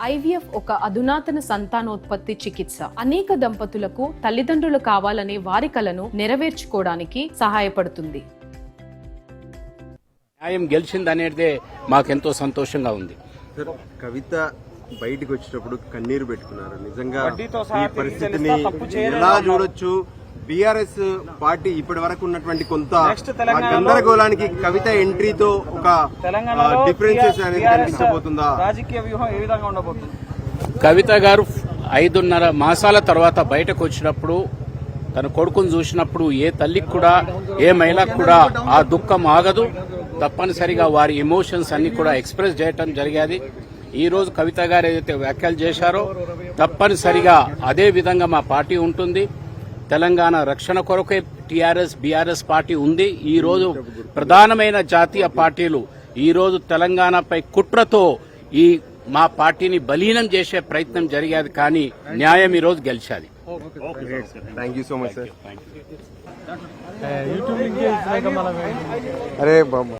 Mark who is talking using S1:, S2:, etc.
S1: IVF ఒక అధునాతన సంతానోత్పత్తి చికిత్స. అనేక దంపతులకు తల్లిదండ్రులు కావాలనే వారి కలను నెరవేర్చుకోవడానికి సహాయపడుతుంది.
S2: న్యాయం గెలిచిందనేదే మాకెంతో సంతోషంగా ఉంది.
S3: కవిత బయటికి వచ్చేటప్పుడు కన్నీరు పెట్టుకున్నారు. నిజంగా ఈ పరిస్థితిని ఎలా చూడొచ్చు? బీఆర్ఎస్ పార్టీ ఇప్పటి వరకు ఉన్నటువంటి కొంత గందరగోళానికి కవిత ఎంట్రీతో ఒక డిఫరెన్సెస్ అనేది కనిపించబోతుందా?
S4: రాజకీయ వ్యూహం ఏ విధంగా ఉండబోతుంది?
S2: కవిత గారు 5.5 మాసాల తర్వాత బయటకు వచ్చినప్పుడు తన కొడుకును చూసినప్పుడు ఏ తల్లికి కూడా ఏ మహిళకు కూడా ఆ దుఃఖం ఆగదు. తప్పనిసరిగా వారి ఎమోషన్స్ అన్ని కూడా ఎక్స్ప్రెస్ చేయటం జరిగేది. ఈ రోజు కవిత గారు ఏదైతే వ్యాఖ్యలు చేశారో తప్పనిసరిగా అదే విధంగా మా పార్టీ ఉంటుంది. తెలంగాణ రక్షణ కొరకే టీఆర్ఎస్ బీఆర్ఎస్ పార్టీ ఉంది. ఈ రోజు ప్రధానమైన జాతీయ పార్టీలు ఈ రోజు తెలంగాణపై కుట్రతో ఈ మా పార్టీని బలీనం చేసే ప్రయత్నం జరిగేది, కానీ న్యాయం ఈ రోజు గెలిచేది.
S3: Thank you so much sir.
S4: YouTube link
S3: అరే బాబు.